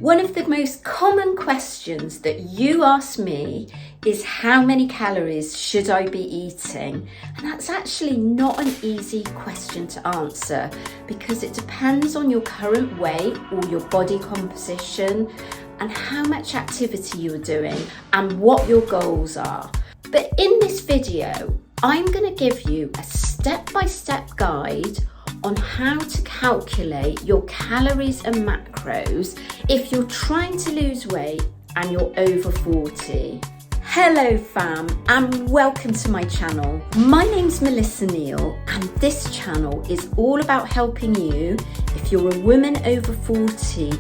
One of the most common questions that you ask me is how many calories should I be eating? And that's actually not an easy question to answer because it depends on your current weight or your body composition and how much activity you're doing and what your goals are. But in this video, I'm going to give you a step-by-step guide on how to calculate your calories and macros if you're trying to lose weight and you're over 40. Hello fam, and welcome to my channel. My name's Melissa Neal, and this channel is all about helping you if you're a woman over 40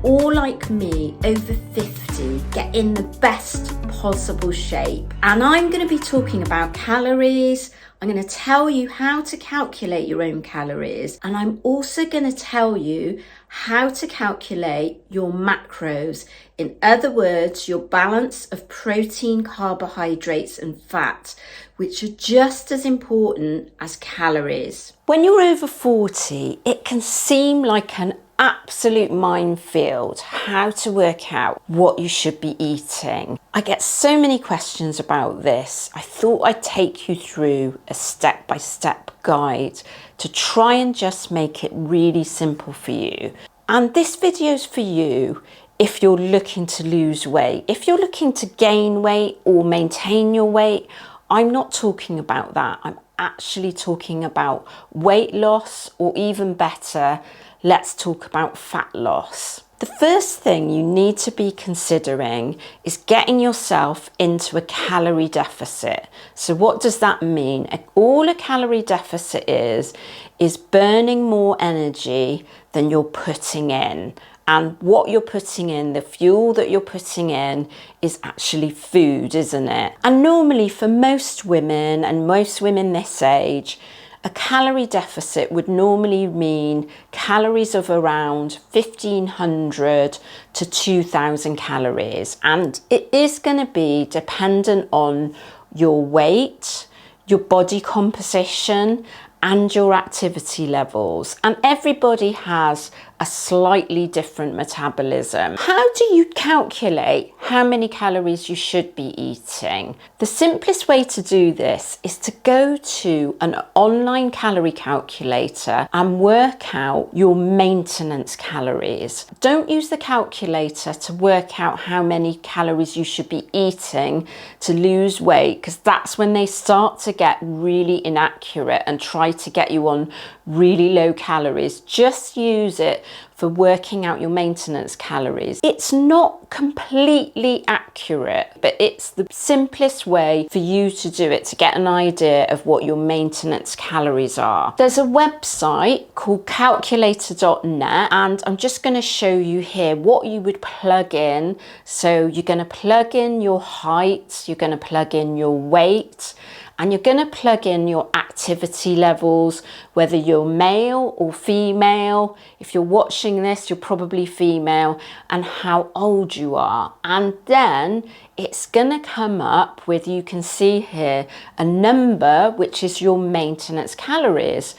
or like me over 50 get in the best possible shape. And I'm going to be talking about calories. I'm going to tell you how to calculate your own calories, and I'm also going to tell you how to calculate your macros. In other words, your balance of protein, carbohydrates and fat, which are just as important as calories. When you're over 40, it can seem like an absolute minefield how to work out what you should be eating. I get so many questions about this. I thought I'd take you through a step-by-step guide to try and just make it really simple for you. And this video's for you if you're looking to lose weight. If you're looking to gain weight or maintain your weight, I'm not talking about that. I'm actually talking about weight loss, or even better, let's talk about fat loss. The first thing you need to be considering is getting yourself into a calorie deficit. So what does that mean? All a calorie deficit is burning more energy than you're putting in. And what you're putting in, the fuel that you're putting in, is actually food, isn't it? And normally for most women, and most women this age, a calorie deficit would normally mean calories of around 1,500 to 2,000 calories. And it is going to be dependent on your weight, your body composition, and your activity levels. And everybody has a slightly different metabolism. How do you calculate how many calories you should be eating? The simplest way to do this is to go to an online calorie calculator and work out your maintenance calories. Don't use the calculator to work out how many calories you should be eating to lose weight, because that's when they start to get really inaccurate and try to get you on really low calories. Just use it for working out your maintenance calories. It's not completely accurate, but it's the simplest way for you to do it, to get an idea of what your maintenance calories are. There's a website called calculator.net, and I'm just going to show you here what you would plug in. So you're going to plug in your height, you're going to plug in your weight, and you're going to plug in your activity levels, whether you're male or female. If you're watching this, you're probably female, and how old you are. And then it's going to come up with, you can see here, a number which is your maintenance calories.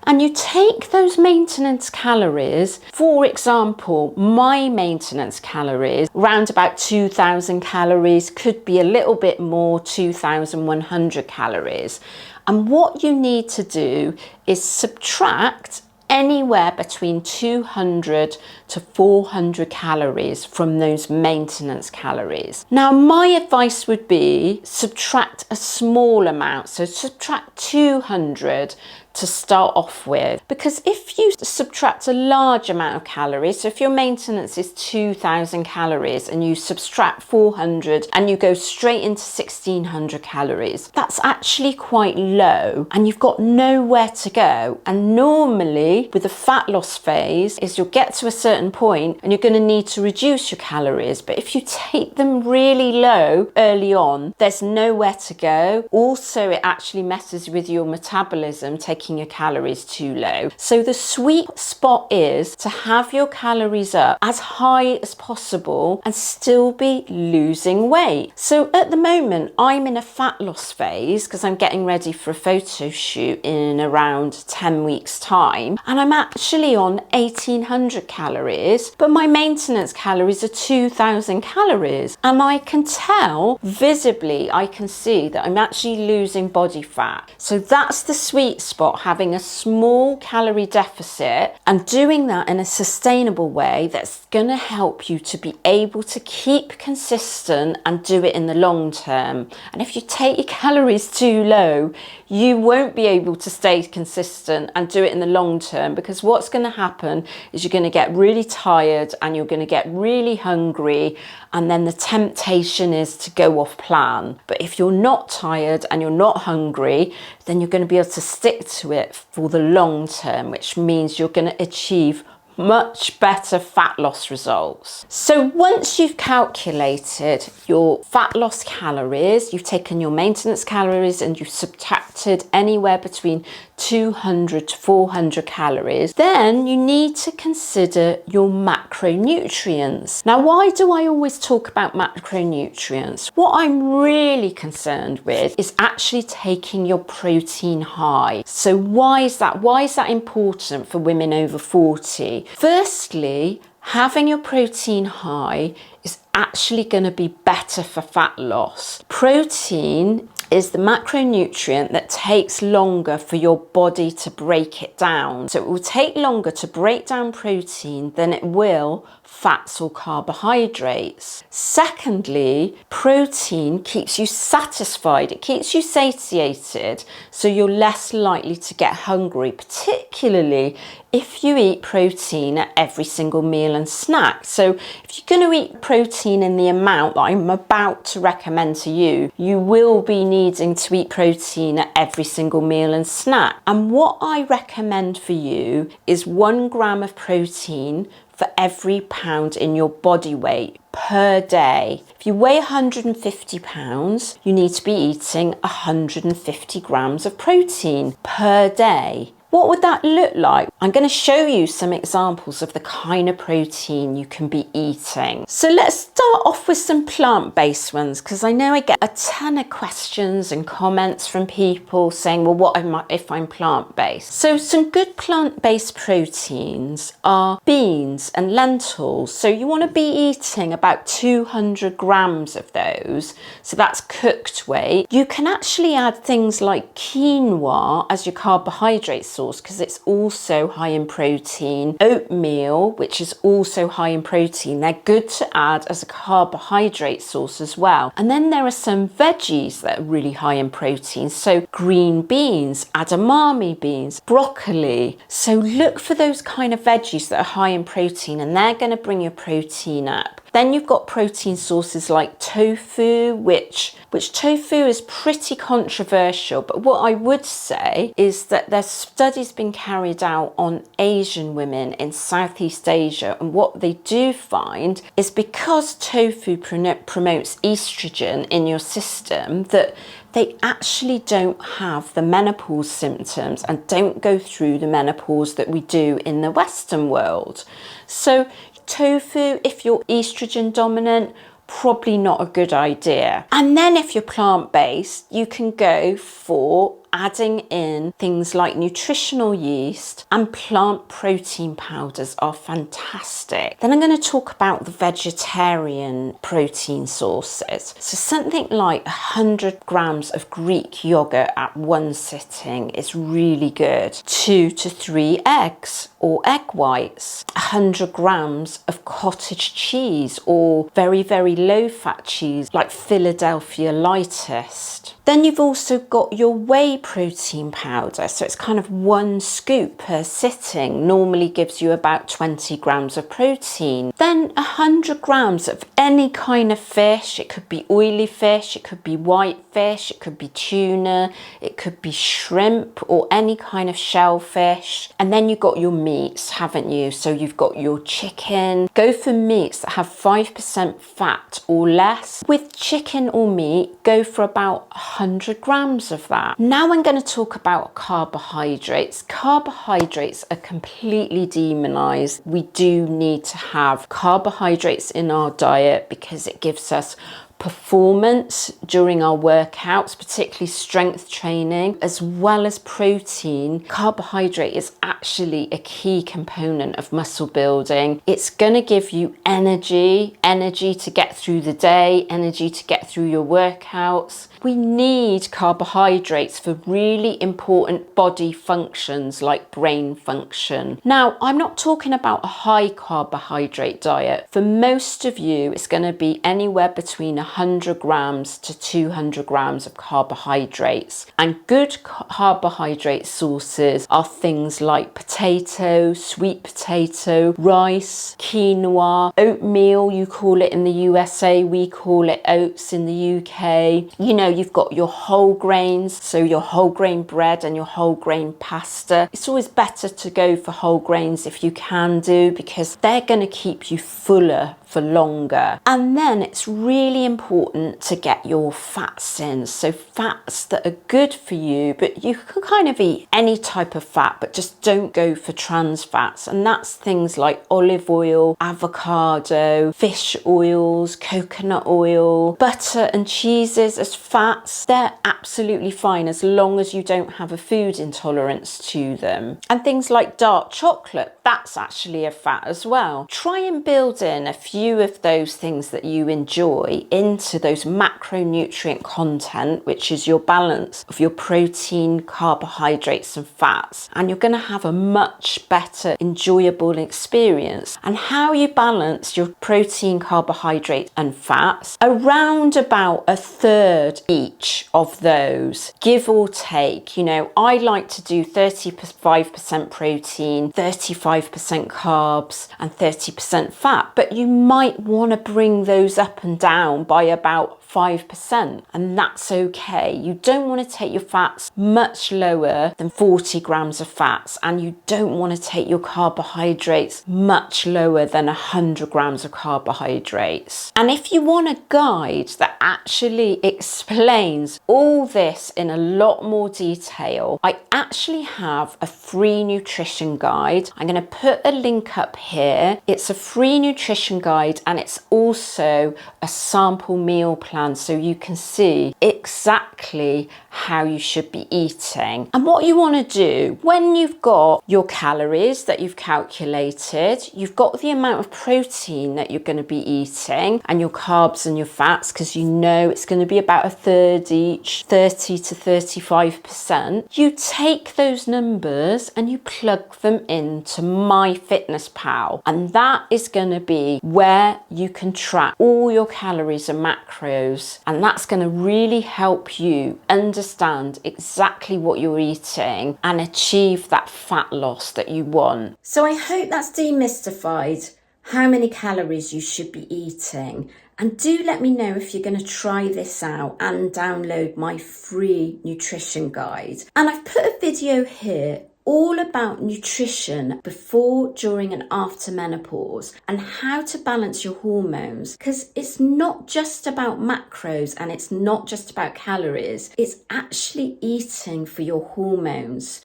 And you take those maintenance calories. For example, my maintenance calories, around about 2,000 calories, could be a little bit more, 2,100 calories. And what you need to do is subtract anywhere between 200 to 400 calories from those maintenance calories. Now, my advice would be subtract a small amount. So subtract 200 to start off with, because if you subtract a large amount of calories, so if your maintenance is 2,000 calories and you subtract 400 and you go straight into 1,600 calories, that's actually quite low and you've got nowhere to go. And normally with the fat loss phase is you'll get to a certain point and you're going to need to reduce your calories, but if you take them really low early on, there's nowhere to go. Also, it actually messes with your metabolism, taking taking your calories too low. So the sweet spot is to have your calories up as high as possible and still be losing weight. So at the moment, I'm in a fat loss phase because I'm getting ready for a photo shoot in around 10 weeks time, and I'm actually on 1800 calories, but my maintenance calories are 2000 calories, and I can tell visibly, I can see that I'm actually losing body fat. So that's the sweet spot, having a small calorie deficit and doing that in a sustainable way that's going to help you to be able to keep consistent and do it in the long term. And if you take your calories too low, you won't be able to stay consistent and do it in the long term, because what's going to happen is you're going to get really tired and you're going to get really hungry, and then the temptation is to go off plan. But if you're not tired and you're not hungry, then you're going to be able to stick to it for the long term, which means you're going to achieve much better fat loss results. So once you've calculated your fat loss calories, you've taken your maintenance calories and you've subtracted anywhere between 200 to 400 calories, then you need to consider your macronutrients. Now, why do I always talk about macronutrients? What I'm really concerned with is actually taking your protein high. So why is that? Why is that important for women over 40? Firstly, having your protein high is actually going to be better for fat loss. Protein is the macronutrient that takes longer for your body to break it down. So it will take longer to break down protein than it will fats or carbohydrates. Secondly, protein keeps you satisfied, it keeps you satiated, so you're less likely to get hungry, particularly if you eat protein at every single meal and snack. So if you're going to eat protein in the amount that I'm about to recommend to you, you will be needing to eat protein at every single meal and snack. And what I recommend for you is 1 gram of protein for every pound in your body weight per day. If you weigh 150 pounds, you need to be eating 150 grams of protein per day. What would that look like? I'm going to show you some examples of the kind of protein you can be eating. So let's start off with some plant-based ones, because I know I get a ton of questions and comments from people saying, well, what am I if I'm plant-based? So some good plant-based proteins are beans and lentils. So you want to be eating about 200 grams of those. So that's cooked weight. You can actually add things like quinoa as your carbohydrate source, because it's also high in protein. Oatmeal, which is also high in protein, they're good to add as a carbohydrate source as well. And then there are some veggies that are really high in protein, so green beans, edamame beans, broccoli. So look for those kind of veggies that are high in protein, and they're going to bring your protein up. Then you've got protein sources like tofu, which tofu is pretty controversial, but what I would say is that there's studies been carried out on Asian women in Southeast Asia, and what they do find is because tofu promotes estrogen in your system, that they actually don't have the menopause symptoms and don't go through the menopause that we do in the Western world. So tofu, if you're estrogen dominant, probably not a good idea. And then if you're plant-based, you can go for adding in things like nutritional yeast, and plant protein powders are fantastic. Then I'm going to talk about the vegetarian protein sources. So something like 100 grams of Greek yogurt at one sitting is really good. 2 to 3 eggs or egg whites, 100 grams of cottage cheese or very, very low fat cheese like Philadelphia lightest. Then you've also got your whey protein powder. So it's kind of 1 scoop per sitting, normally gives you about 20 grams of protein. Then 100 grams of any kind of fish. It could be oily fish, it could be white fish, it could be tuna, it could be shrimp or any kind of shellfish. And then you've got your meats, haven't you? So you've got your chicken. Go for meats that have 5% fat or less. With chicken or meat, go for about 100 grams of that. Now Now I'm going to talk about carbohydrates. Carbohydrates are completely demonized. We do need to have carbohydrates in our diet because it gives us performance during our workouts, particularly strength training, as well as protein. Carbohydrate is actually a key component of muscle building. It's going to give you energy to get through the day, energy to get through your workouts. We need carbohydrates for really important body functions like brain function. Now, I'm not talking about a high carbohydrate diet. For most of you, it's going to be anywhere between 100 grams to 200 grams of carbohydrates. And good carbohydrate sources are things like potato, sweet potato, rice, quinoa, oatmeal, you call it in the USA, we call it oats in the UK. You know, you've got your whole grains, so your whole grain bread and your whole grain pasta. It's always better to go for whole grains if you can do, because they're going to keep you fuller for longer. And then it's really important to get your fats in, so fats that are good for you, but you can kind of eat any type of fat, but just don't go for trans fats. And that's things like olive oil, avocado, fish oils, coconut oil, butter and cheeses as fats. They're absolutely fine as long as you don't have a food intolerance to them. And things like dark chocolate, that's actually a fat as well. Try and build in a few of those things that you enjoy into those macronutrient content, which is your balance of your protein, carbohydrates and fats, and you're going to have a much better enjoyable experience. And how you balance your protein, carbohydrates and fats, around about a third each of those, give or take. You know, I like to do 35% protein, 35% carbs and 30% fat, but you might want to bring those up and down by about 5%, and that's okay. You don't want to take your fats much lower than 40 grams of fats, and you don't want to take your carbohydrates much lower than 100 grams of carbohydrates. And if you want a guide that actually explains all this in a lot more detail, I actually have a free nutrition guide. I'm going to put a link up here. It's a free nutrition guide, and it's also a sample meal plan, so you can see exactly how you should be eating. And what you want to do when you've got your calories that you've calculated, you've got the amount of protein that you're going to be eating and your carbs and your fats, because you know it's going to be about a third each, 30 to 35%. You take those numbers and you plug them into MyFitnessPal, and that is going to be where you can track all your calories and macros, and that's going to really help you understand exactly what you're eating and achieve that fat loss that you want. So I hope that's demystified how many calories you should be eating. And do let me know if you're going to try this out and download my free nutrition guide. And I've put a video here all about nutrition before, during and after menopause, and how to balance your hormones, because it's not just about macros and it's not just about calories, it's actually eating for your hormones.